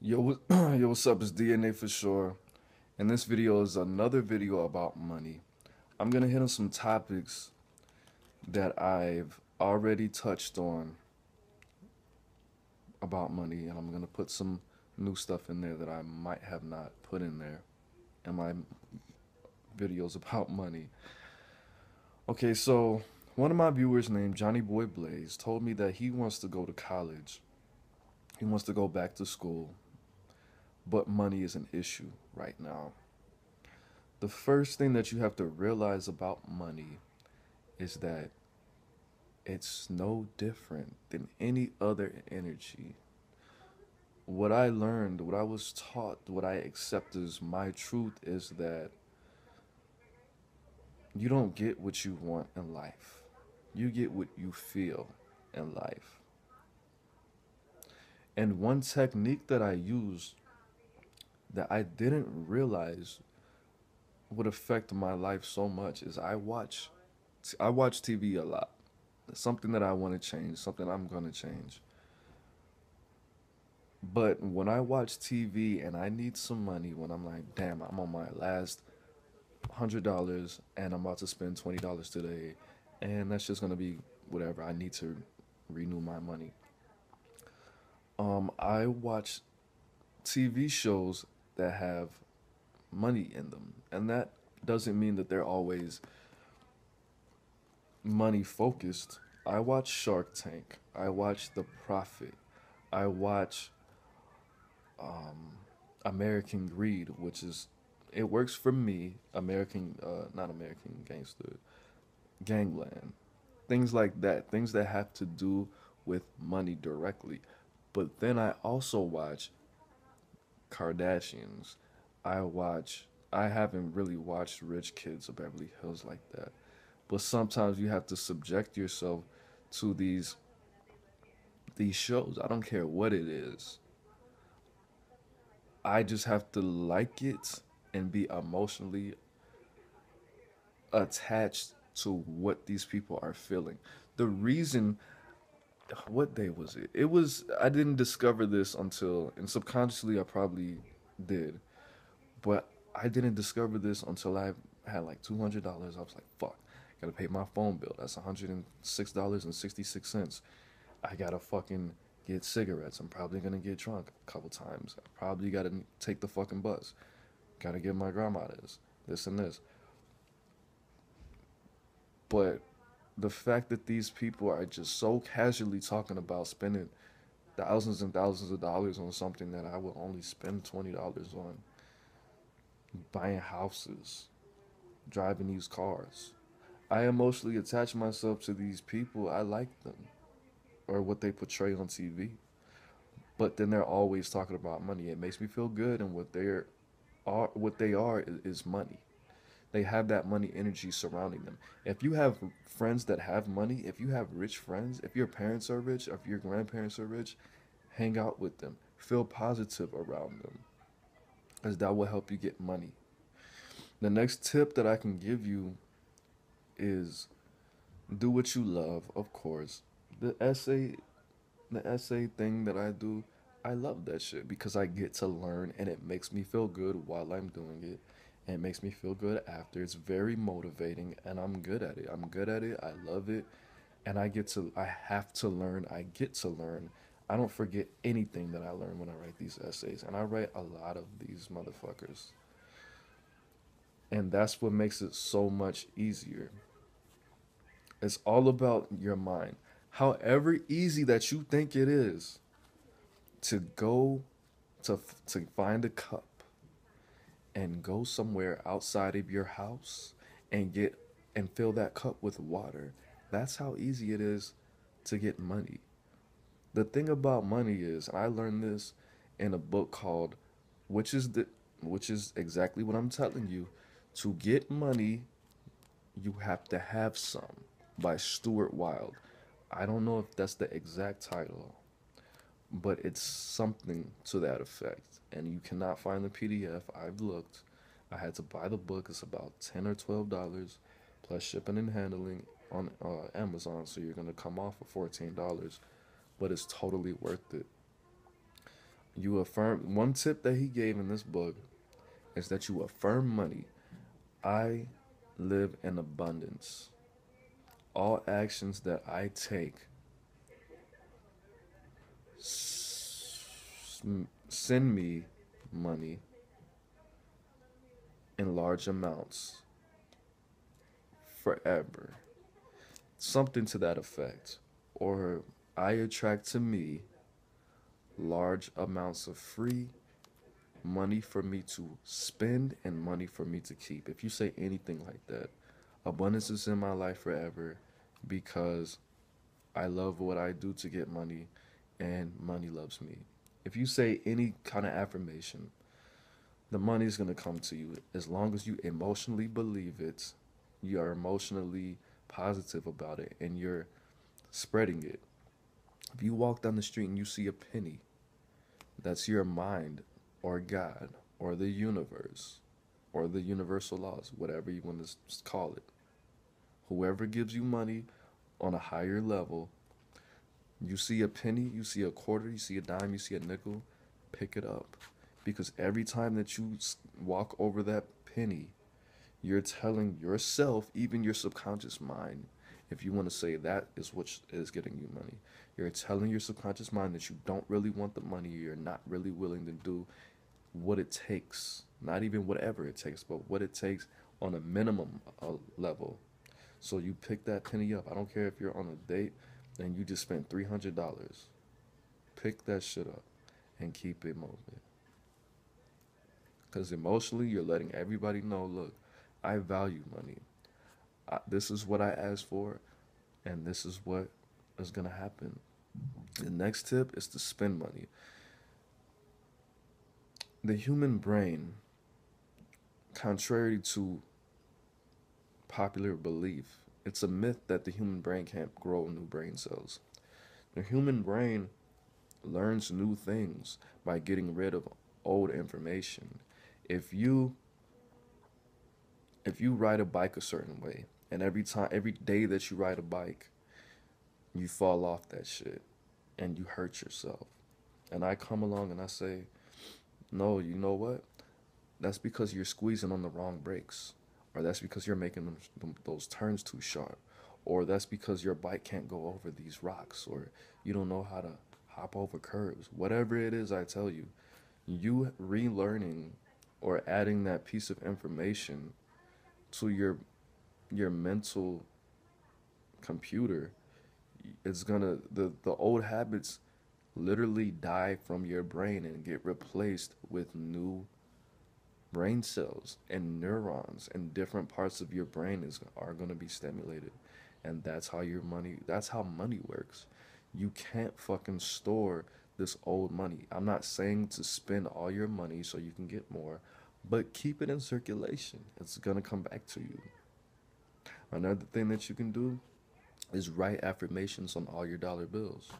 Yo, what's up? It's DNA for sure. And this video is another video about money. I'm gonna hit on some topics that I've already touched on about money, and I'm gonna put some new stuff in there that I might have not put in there in my videos about money. Okay, so one of my viewers named Johnny Boy Blaze told me that he wants to go to college. He wants to go back to school, but money is an issue right now. The first thing that you have to realize about money is that it's no different than any other energy. What I learned, what I was taught, what I accept as my truth is that you don't get what you want in life. You get what you feel in life. And one technique that I used that I didn't realize would affect my life so much is I watch TV a lot. It's something that I want to change, something I'm going to change. But when I watch TV and I need some money, when I'm like, damn, I'm on my last $100 and I'm about to spend $20 today, and that's just gonna be whatever I need to renew my money. I watch TV shows that have money in them, and that doesn't mean that they're always money focused. I watch Shark Tank. I watch The Profit. I watch American Greed, which is it works for me. Not American Gangster, Gangland, things like that, things that have to do with money directly. But then I also watch Kardashians. I watch. I haven't really watched Rich Kids of Beverly Hills like that, but sometimes you have to subject yourself to these shows. I don't care what it is. I just have to like it and be emotionally attached to what these people are feeling. The reason, what day was it? It was, I didn't discover this until, and subconsciously I probably did, but I didn't discover this until I had like $200. I was like, fuck, gotta pay my phone bill. That's $106.66. I gotta fucking get cigarettes. I'm probably gonna get drunk a couple times. I probably gotta take the fucking bus. Gotta give my grandma this and this. But the fact that these people are just so casually talking about spending thousands and thousands of dollars on something that I will only spend $20 on, buying houses, driving these cars. I emotionally attach myself to these people. I like them or what they portray on TV. But then they're always talking about money. It makes me feel good, and what they are is money. They have that money energy surrounding them. If you have friends that have money, if you have rich friends, if your parents are rich, if your grandparents are rich, hang out with them. Feel positive around them, as that will help you get money. The next tip that I can give you is do what you love, of course. The essay the essay thing that I do, I love that shit because I get to learn and it makes me feel good while I'm doing it. And it makes me feel good after. It's very motivating and I'm good at it. I'm good at it. I love it. And I have to learn. I get to learn. I don't forget anything that I learn when I write these essays. And I write a lot of these motherfuckers. And that's what makes it so much easier. It's all about your mind. However easy that you think it is to go to find a cup and go somewhere outside of your house and get and fill that cup with water. That's how easy it is to get money. The thing about money is, and I learned this in a book called which is the which is exactly what I'm telling you. To get money, you have to have some by Stuart Wilde. I don't know if that's the exact title, but it's something to that effect. And you cannot find the PDF. I've looked. I had to buy the book. It's about $10 or $12 plus shipping and handling on Amazon. So you're gonna come off of $14, but it's totally worth it. You affirm. One tip that he gave in this book is that you affirm money. I live in abundance. All actions that I take send me money in large amounts forever. Something to that effect. Or I attract to me large amounts of free money for me to spend and money for me to keep. If you say anything like that, abundance is in my life forever because I love what I do to get money and money loves me. If you say any kind of affirmation, the money is going to come to you as long as you emotionally believe it, you are emotionally positive about it, and you're spreading it. If you walk down the street and you see a penny, that's your mind or God or the universe or the universal laws, whatever you want to call it. Whoever gives you money on a higher level, you see a penny, you see a quarter, you see a dime, you see a nickel, pick it up. Because every time that you walk over that penny, you're telling yourself, even your subconscious mind, if you want to say that is what is getting you money, you're telling your subconscious mind that you don't really want the money, you're not really willing to do what it takes, not even whatever it takes, but what it takes on a minimum level. So you pick that penny up. I don't care if you're on a date and you just spent $300. Pick that shit up and keep it moving. Because emotionally, you're letting everybody know, look, I value money. This is what I asked for, and this is what is going to happen. The next tip is to spend money. The human brain, contrary to popular belief, it's a myth that the human brain can't grow new brain cells. The human brain learns new things by getting rid of old information. If you ride a bike a certain way, and every day that you ride a bike, you fall off that shit and you hurt yourself. And I come along and I say, no, you know what? That's because you're squeezing on the wrong brakes. Or that's because you're making those turns too sharp. Or that's because your bike can't go over these rocks. Or you don't know how to hop over curves. Whatever it is I tell you, you relearning or adding that piece of information to your mental computer, it's gonna the old habits literally die from your brain and get replaced with new brain cells and neurons, and different parts of your brain are going to be stimulated. And that's how money works. You can't fucking store this old money. I'm not saying to spend all your money so you can get more, but keep it in circulation. It's going to come back to you. Another thing that you can do is write affirmations on all your dollar bills.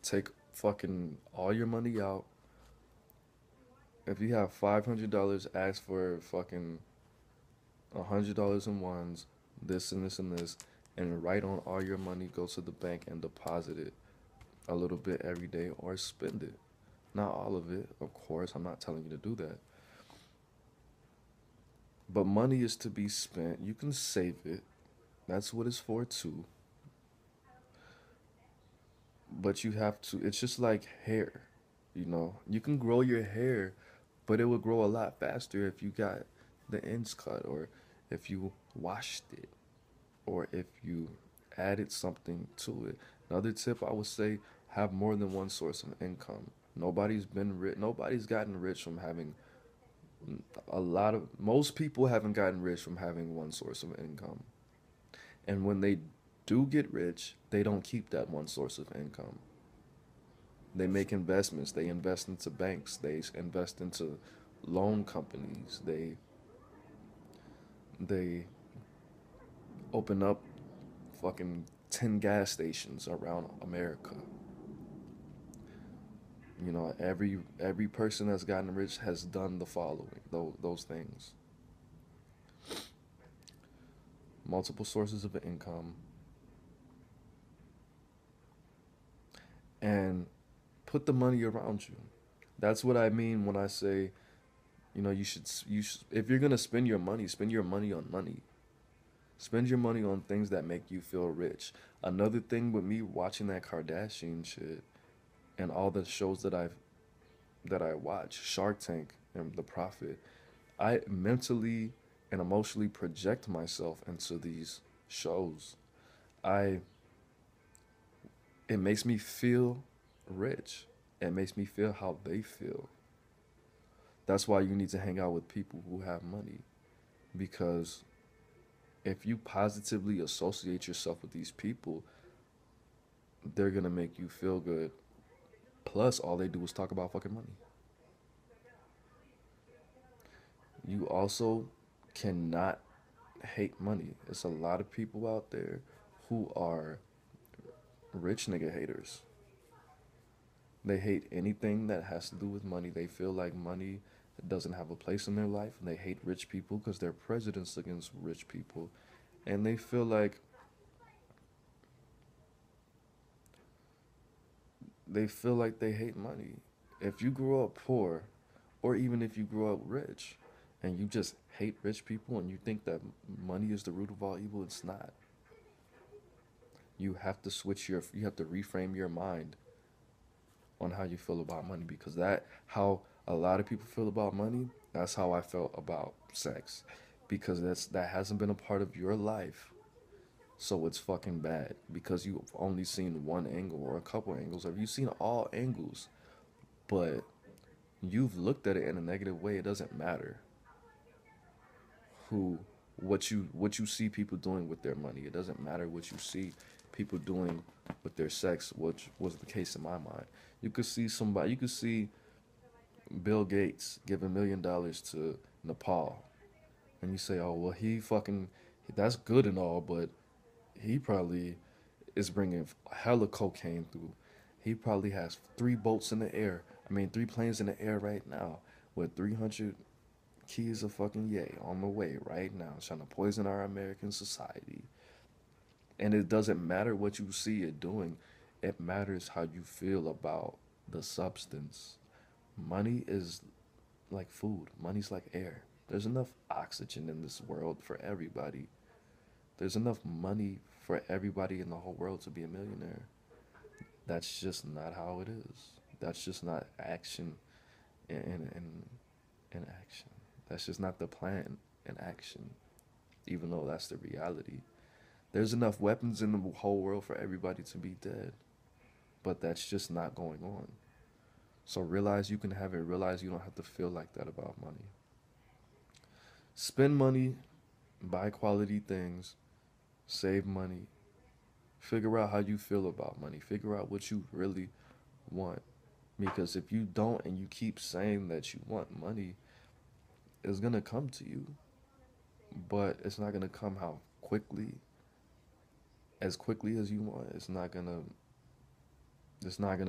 Take fucking all your money out. If you have $500, ask for fucking $100 in ones, this and this and this, and write on all your money. Go to the bank and deposit it a little bit every day, or spend it. Not all of it, of course. I'm not telling you to do that. But money is to be spent. You can save it. That's what it's for too. But you have to, it's just like hair. You can grow your hair, but it would grow a lot faster if you got the ends cut, or if you washed it, or if you added something to it. Another tip I would say, have more than one source of income. Nobody's gotten rich from having most people haven't gotten rich from having one source of income. And when they do get rich, they don't keep that one source of income. They make investments. They invest into banks. They invest into loan companies. They open up fucking 10 gas stations around America. Every person that's gotten rich has done the following, those things. Multiple sources of income. And put the money around you. That's what I mean when I say, if you're gonna spend your money on money. Spend your money on things that make you feel rich. Another thing with me watching that Kardashian shit and all the shows that I watch, Shark Tank and The Profit, I mentally and emotionally project myself into these shows. I It makes me feel rich. It makes me feel how they feel. That's why you need to hang out with people who have money, because if you positively associate yourself with these people, they're going to make you feel good. Plus, all they do is talk about fucking money. You also cannot hate money. There's a lot of people out there who are rich nigga haters. They hate anything that has to do with money. They feel like money doesn't have a place in their life. And they hate rich people because they're prejudiced against rich people. And they feel like they hate money. If you grew up poor, or even if you grew up rich, and you just hate rich people and you think that money is the root of all evil, it's not. You have to you have to reframe your mind on how you feel about money, because how a lot of people feel about money, that's how I felt about sex, because that hasn't been a part of your life. So it's fucking bad because you've only seen one angle or a couple angles, or you've seen all angles, but you've looked at it in a negative way. It doesn't matter who what you see people doing with their money. It doesn't matter what you see people doing with their sex, which was the case in my mind. You could see Bill Gates give $1 million to Nepal, and you say, oh well, that's good and all, but he probably is bringing hella cocaine through. He probably has 3 planes in the air right now with 300 keys of fucking yay on the way right now, trying to poison our American society. And it doesn't matter what you see it doing. It matters how you feel about the substance. Money is like food. Money's like air. There's enough oxygen in this world for everybody. There's enough money for everybody in the whole world to be a millionaire. That's just not how it is. That's just not action in action. That's just not the plan in action, even though that's the reality. There's enough weapons in the whole world for everybody to be dead, but that's just not going on. So realize you can have it. Realize you don't have to feel like that about money. Spend money, buy quality things, save money. Figure out how you feel about money. Figure out what you really want. Because if you don't and you keep saying that you want money, it's going to come to you. But it's not going to come as quickly as you want. It's not going to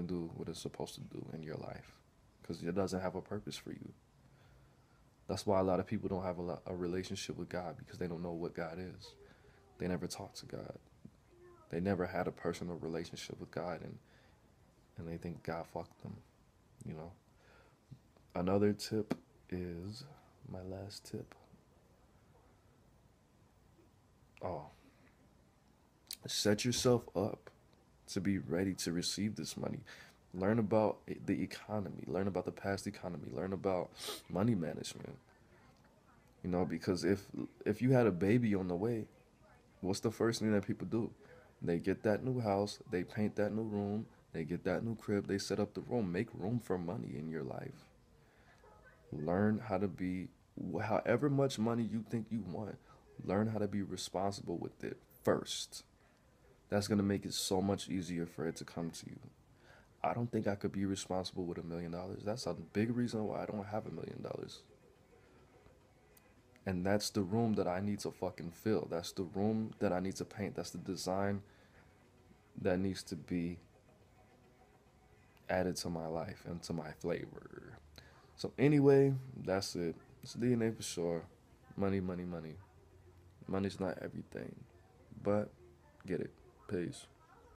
do what it's supposed to do in your life, because it doesn't have a purpose for you. That's why a lot of people don't have a relationship with God, because they don't know what God is. They never talk to God. They never had a personal relationship with God, and they think God fucked them, you know. Another tip is, my last tip. Oh, set yourself up to be ready to receive this money. Learn about the economy. Learn about the past economy. Learn about money management. You know, because if you had a baby on the way, what's the first thing that people do? They get that new house, they paint that new room, they get that new crib, they set up the room. Make room for money in your life. Learn how to be, however much money you think you want, learn how to be responsible with it first. That's going to make it so much easier for it to come to you. I don't think I could be responsible with $1 million. That's a big reason why I don't have $1 million. And that's the room that I need to fucking fill. That's the room that I need to paint. That's the design that needs to be added to my life and to my flavor. So anyway, that's it. It's DNA for sure. Money, money, money. Money's not everything, but get it. Peace.